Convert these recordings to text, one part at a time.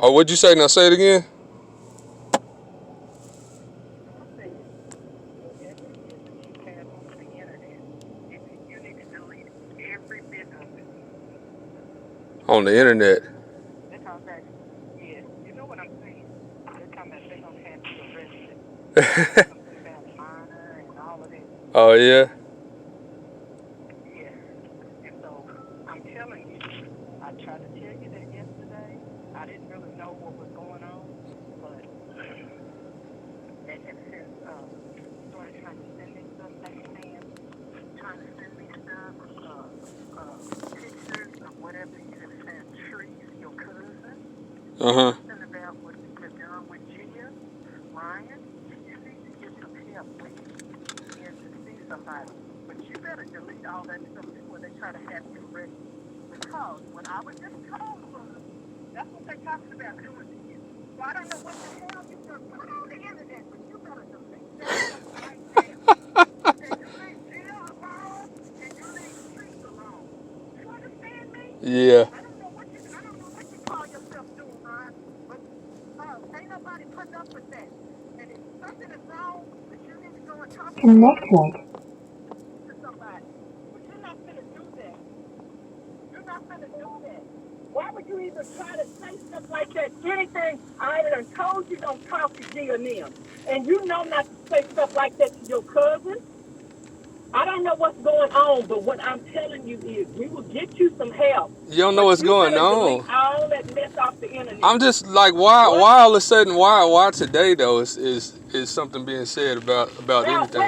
Oh, what'd you say? Now say it again. I'm saying whatever it is that you have on the internet, you need to delete every bit of it. On the internet. Because that, yeah, you know what I'm saying. They're talking about they're gonna have you arrested. Something about minor and all of that. Oh yeah. Yes. And so I'm telling you, I tried to tell you that yesterday. I didn't really know what was going on, but they have since started trying to send me stuff secondhand, trying to send me stuff, pictures of whatever you have sent Trees, your cousin, Uh huh. something about what you have done with Gia, Ryan. You need to get some help when you begin to see somebody. But you better delete all that stuff before they try to have you arrested. Because what I was just told was that's what they're talking about doing to you. So I don't know what the hell you can put on the internet, but you better delete that stuff right now. And you leave Jill alone, and you leave Trees alone. You understand me? Yeah. I don't know what you call yourself doing, Ryan, but ain't nobody putting up with that. And if something is wrong, that you need to go and talk Connected. to somebody. But you're not gonna do that. You're not gonna do that. Why would you even try to say stuff like that? Anything I done told you don't talk to G and them. And you know not to say stuff like that to your cousin. I don't know what's going on, but what I'm telling you is we will get you some help. You don't know But what's you going better delete on. all that mess off the internet. I'm just like, why? What? Why all of a sudden? Why today though? Is something being said about Well, anything?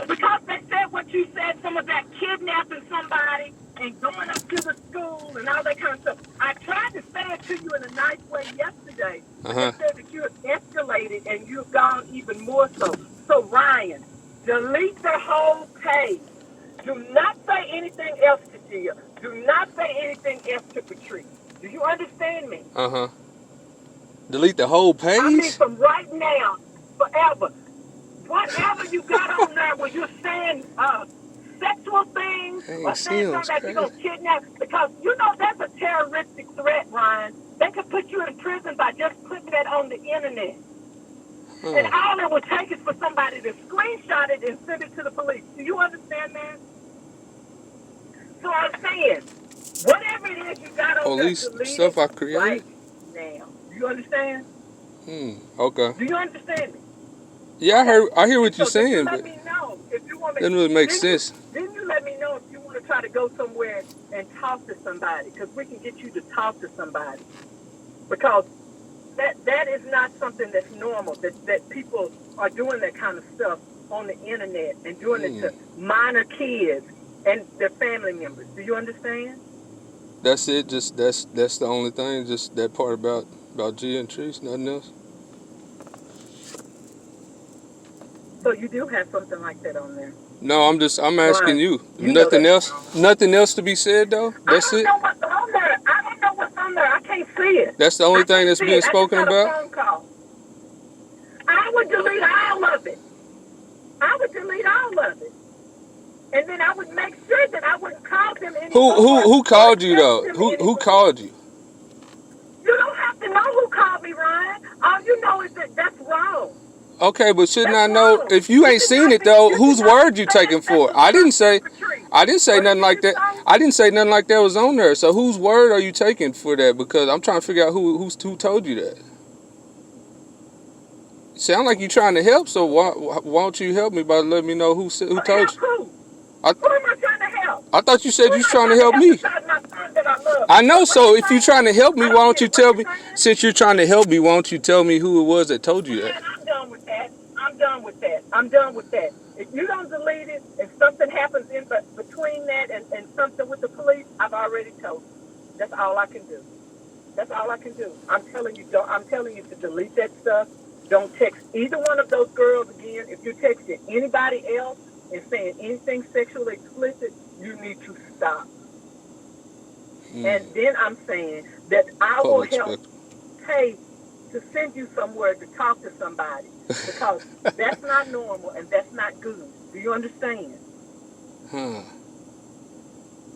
because they said what you said, some of that kidnapping somebody and going up to the school and all that kind of stuff. I tried to say it to you in a nice way yesterday, Uh but they huh. said that you have escalated and you've gone even more so. So, Ryan, delete the whole page. Do not say anything else to Gia. Do not say anything else to Patrice. Do you understand me? Uh huh. Delete the whole I mean, page. from right now, forever. Whatever you got on there where you're saying sexual things Dang, or saying Sim's something that you're crazy. going to kidnap, because you know that's a terroristic threat, Ryan. They could put you in prison by just putting that on the internet. And Huh. all it would take is for somebody to screenshot it and send it to the police. Do you understand that? So I'm saying, whatever it is you got on there, Police delete it stuff I created. right now. Do you understand? Okay. Do you understand me? Yeah, Okay. I hear And what you're so then you saying, let but me know if you want me. doesn't really make Then you sense. then you let me know if you want to try to go somewhere and talk to somebody, because we can get you to talk to somebody. Because that is not something that's normal. That people are doing that kind of stuff on the internet and doing it Hmm. to minor kids and their family members. Do you understand? That's it. Just that's the only thing. Just that part about G and trees. Nothing else. So you do have something like that on there. No, I'm asking Right. you. You know Nothing that's else. wrong. Nothing else to be said though. I That's don't it. know what's on there. I don't know what's on there. I can't see it. That's the only I thing can't that's see being it. I just spoken got a about. phone call. I would delete all of it. I would delete all of it. And then I would make sure that I wouldn't call them anymore Who or called you text though? them Who anymore. called you? You don't have to know who called me, Ryan. All you know is that that's wrong. Okay, but shouldn't That's I know wrong. if you ain't seen it though? You should Whose not be word you saying taking for? sexual stuff to Patrice. I didn't say What nothing did like you that. say? I didn't say nothing like that was on there. So whose word are you taking for that? Because I'm trying to figure out who told you that. Sound like you trying to help. So why don't you help me by letting me know who told Help you? who? I Who am I trying to help? I thought you Who said you am was I trying to trying to help help me. besides my son that I love? I know. What are you So if you're saying? trying to help me, I why don't don't get you it. What are tell you me? saying? Since you're trying to help me, why don't you tell me who it was that told you that? Man, I'm done with that. I'm done with that. I'm done with that. If you don't delete it and something happens in between that and something with the police, I've already told you. That's all I can do. That's all I can do. I'm telling you, don't. I'm telling you to delete that stuff. Don't text either one of those girls again. If you're texting anybody else and saying anything sexually explicit, you need to stop. And then I'm saying that I will Public help spectrum. pay to send you somewhere to talk to somebody, because that's not normal and that's not good. Do you understand? Huh.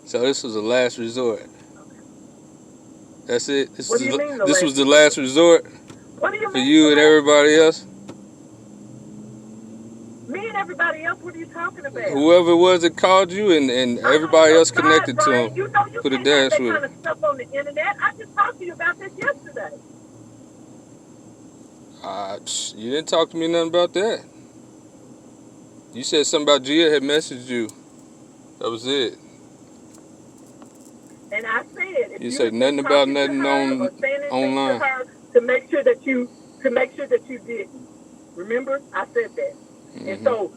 So this was a last resort. Okay. That's it. What do you mean the This last was the resort? last resort What do you for mean the you and last everybody resort? else. Me and everybody else, what are you talking about? Whoever it was that called you and I'm not everybody else surprised, connected to Brian. him You know you put a can't have dash that with kind it. of stuff on the internet. I just talked to you about this yesterday. You didn't talk to me nothing about that. You said something about Gia had messaged you. That was it. And I said, if You you said had been nothing about talking to nothing her on or saying anything to online. her to make sure that you didn't. Remember, I said that. And Hmm. so,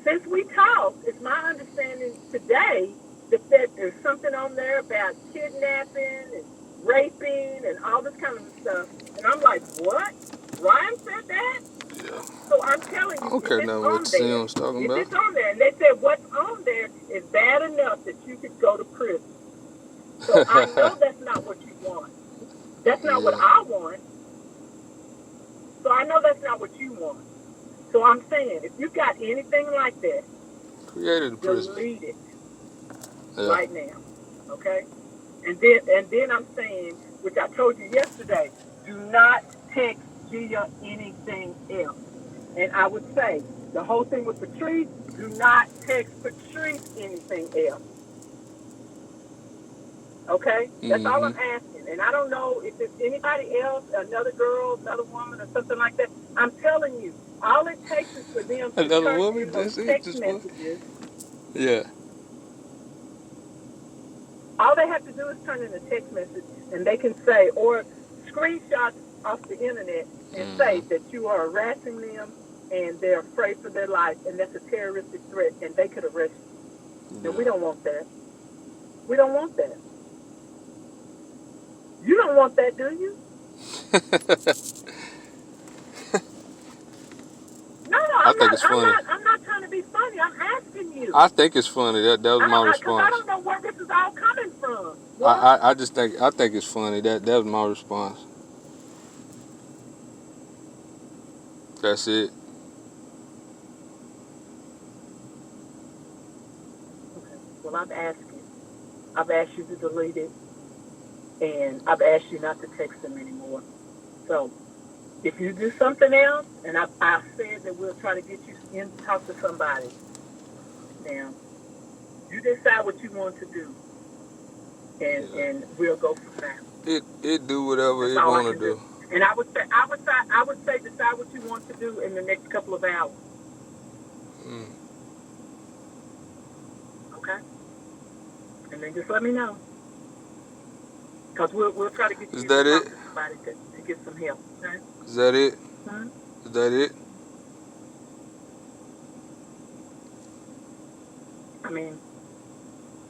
since we talked, it's my understanding today that there's something on there about kidnapping and raping and all this kind of stuff. And I'm like, what? Ryan said that? Yeah. So I'm telling I you, don't if care it's nothing what on there, Sim's talking if about. it's on there, and they said what's on there is bad enough that you could go to prison. So I know that's not what you want. That's not what Yeah. I want. So I know that's not what you want. So I'm saying, if you got anything like that, Created a prison. delete it Yeah. right now. Okay? And then I'm saying, which I told you yesterday, do not text Gia anything else. And I would say the whole thing with Patrice, do not text Patrice anything else. Okay? That's all Hmm. I'm asking. And I don't know if it's anybody else, another girl, another woman, or something like that. I'm telling you, all it takes is for them to Another turn woman? in those That's it. text Just one. messages. Yeah. All they have to do is turn in a text message, and they can say, or screenshots off the internet and Hmm. say that you are harassing them and they're afraid for their life, and that's a terroristic threat, and they could arrest you. And we Yeah. don't want that. We don't want that. You don't want that, do you? No, no, I I'm think not. it's I'm funny. not. I'm not trying to be funny. I'm asking you. I think it's funny. That was my Because I response. don't know where this is all coming from. I, What? I, I just think it's funny. That was my response. That's it. Okay. Well, I've asked you. I've asked you to delete it, and I've asked you not to text them anymore. So if you do something else, and I said that we'll try to get you in to talk to somebody. Now, you decide what you want to do, and Yeah. and we'll go from there. It do whatever That's it all I wanna can do. do. And I would say decide what you want to do in the next couple of hours. Mm. Okay, and then just let me know, because we'll try to get Is you in to that it? talk to somebody to get some help. Okay. Is that it? Hmm? Is that it? I mean,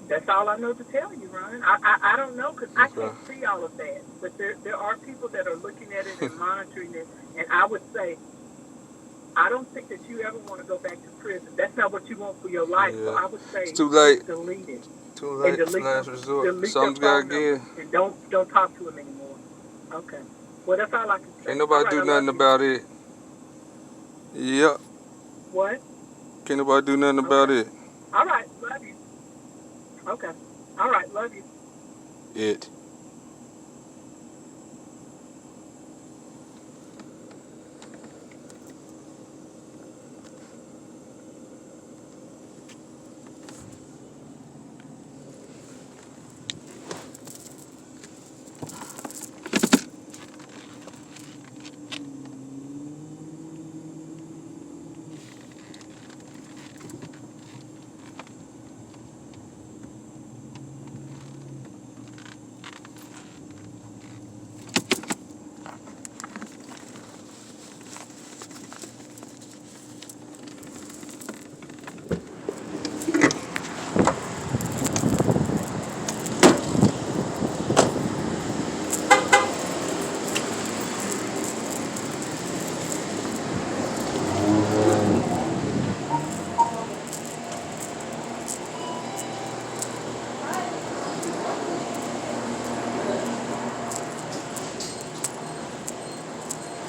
that's all I know to tell you, Ron. I don't know because I Okay. can't see all of that. But there are people that are looking at it and monitoring it. And I would say, I don't think that you ever want to go back to prison. That's not what you want for your life. So Yeah. I would It's say too just late. delete it Too and late. Last resort. delete their Something's gotta phone number give. and don't talk to them anymore. Okay. Well, that's all I can Can't say. All nobody right. do I love nothing you. about it. Yep. What? Can't nobody do nothing about Okay. it. All right. Love you. Okay. All right. Love you. It.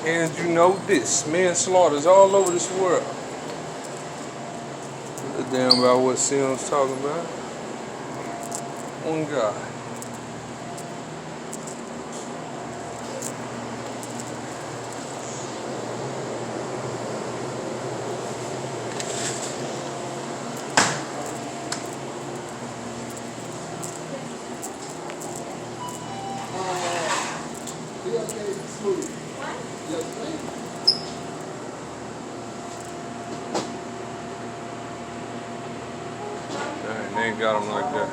And you know this, manslaughter's all over this world. The damn about what Sim's talking about. On God. Dang, they ain't got them like that.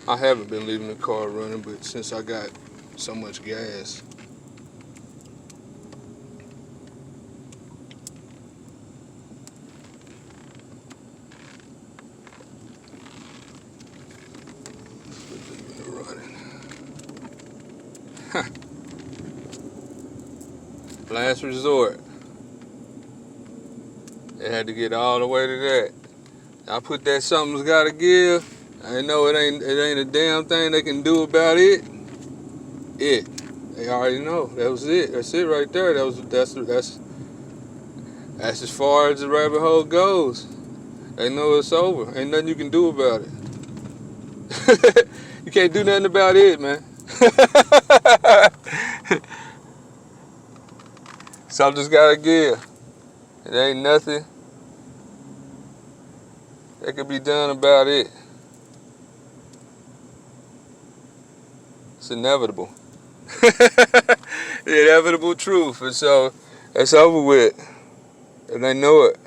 I haven't been leaving the car running, but since I got so much gas, running. Last resort. They had to get all the way to that. I put that something's gotta give. I know it ain't a damn thing they can do about it. They already know. That was it. That's it right there. That's as far as the rabbit hole goes. They know it's over. Ain't nothing you can do about it. You can't do nothing about it, man. Something's gotta give. It ain't nothing that could be done about it. It's inevitable. The inevitable truth. And so it's over with. And they know it.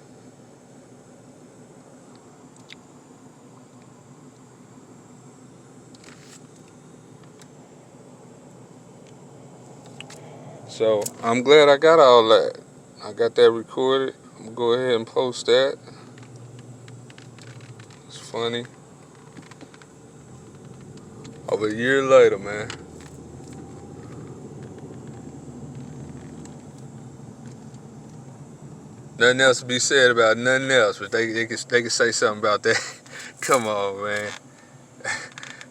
So I'm glad I got all that. I got that recorded. I'm gonna go ahead and post that. It's funny. Over a year later, man. Nothing else to be said about nothing else, but they can say something about that. Come on, man.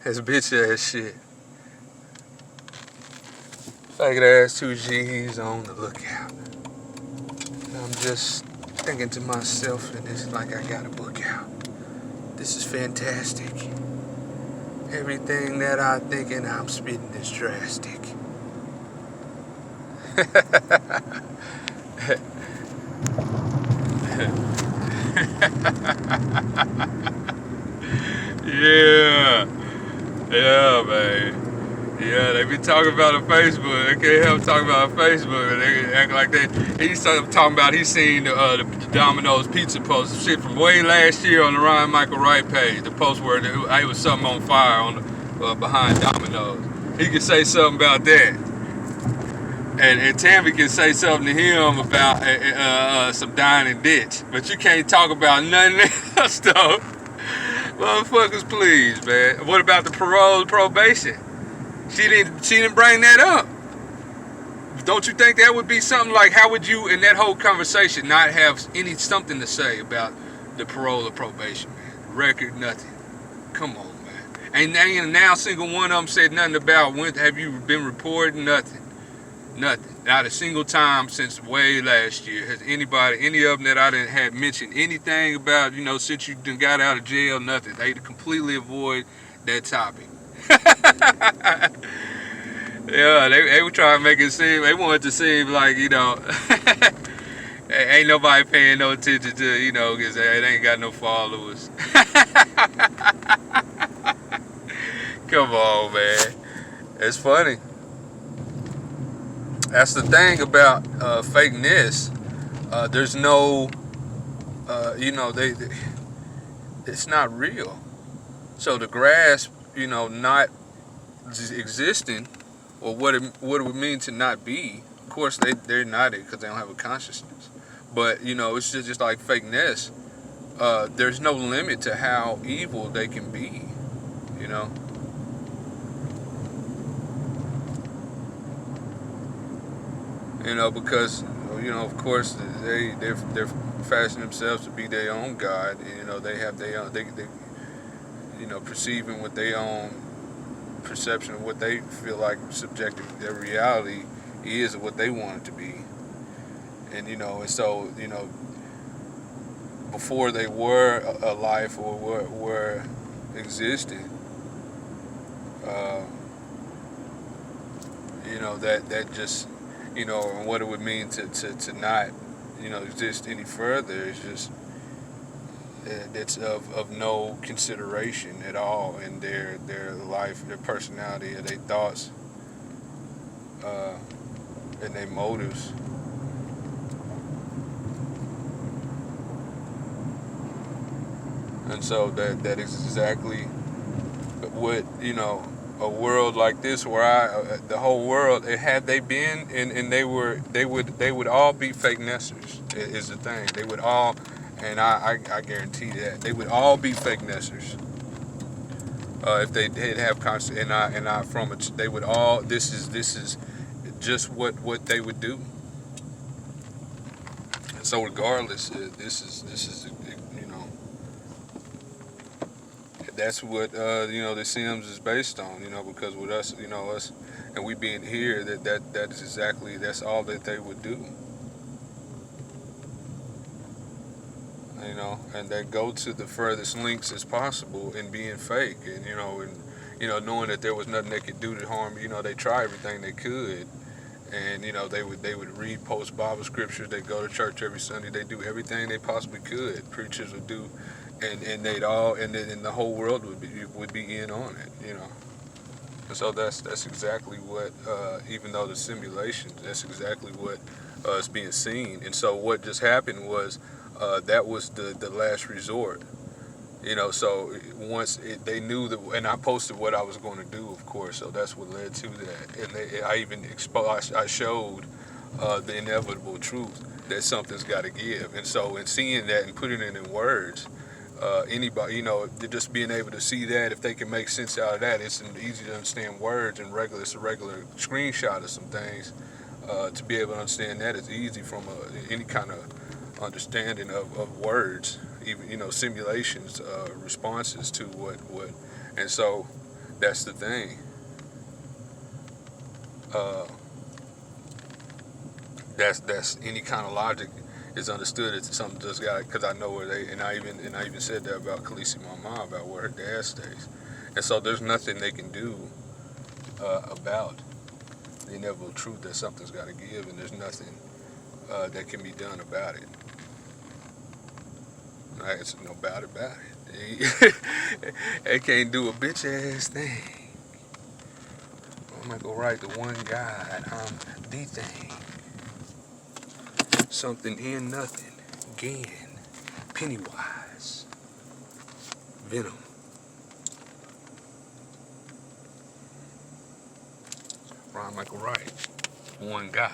That's bitch ass shit. Faggot ass 2Gs on the lookout. And I'm just thinking to myself, and it's like I got a book out. This is fantastic. Everything that I think and I'm spitting is drastic. Yeah, man. Yeah, they be talking about on Facebook. They can't help talking about on Facebook. And they act like they. He's talking about he seen the Domino's pizza post shit from way last year on the Ryan Michael Wright page. The post where it was something on fire on the, behind Domino's. He can say something about that. And Tammy can say something to him about some dining ditch. But you can't talk about nothing else, though. Motherfuckers, please, man. What about the probation? She didn't bring that up. Don't you think that would be something like, how would you, in that whole conversation, not have something to say about the parole or probation, man? Record, nothing. Come on, man. Ain't now single one of them said nothing about when have you been reported? Nothing. Not a single time since way last year has any of them that I didn't have mentioned anything about, since you done got out of jail, nothing. They completely avoid that topic. Yeah, they were trying to make it seem, they wanted to seem like, ain't nobody paying no attention to, because it ain't got no followers. Come on, man. It's funny. That's the thing about fakeness. There's no, it's not real. So to grasp, not existing, or what it would mean to not be. Of course, they're not it because they don't have a consciousness. But it's just like fakeness. There's no limit to how evil they can be. Because of course, they're fashioning themselves to be their own God. They have their own, they perceiving with their own perception of what they feel like subjective their reality is, or what they want it to be. And so before they were alive or were existed, uh, that just and what it would mean to not exist any further is just it's of no consideration at all in their life, their personality, or their thoughts, and their motives. And so that is exactly what a world like this, where the whole world, had they been, and they would all be fake nesters. Is the thing. They would all, and I guarantee that they would all be fake nesters. If they did have constant, and I from it, they would all. This is just what they would do. So regardless, this is that's what the Sims is based on. Because with us, us, and we being here, that is exactly, that's all that they would do. And they go to the furthest lengths as possible in being fake, and knowing that there was nothing they could do to harm. They try everything they could, and they would read post Bible scriptures. They go to church every Sunday. They do everything they possibly could. Preachers would do, and they'd all, and then the whole world would be in on it. And so that's exactly what, even though the simulations, that's exactly what is being seen. And so what just happened was, that was the last resort. So once they knew that, and I posted what I was going to do, of course. So that's what led to that. And I even I showed the inevitable truth that something's got to give. And so in seeing that and putting it in words, anybody, just being able to see that, if they can make sense out of that, it's an easy to understand words, and it's a regular screenshot of some things. To be able to understand that is easy from any kind of understanding of words, even simulations, responses to what, and so that's the thing. That's any kind of logic is understood. It's something just got, because I know where they, and I even said that about Khaleesi Mama, about where her dad stays, and so there's nothing they can do about the inevitable truth that something's got to give, and there's nothing that can be done about it. It's no about it. They can't do a bitch ass thing. I'm gonna go right to one God. I'm the thing. Something in nothing. Again. Pennywise. Venom. Ron Michael Wright. One God.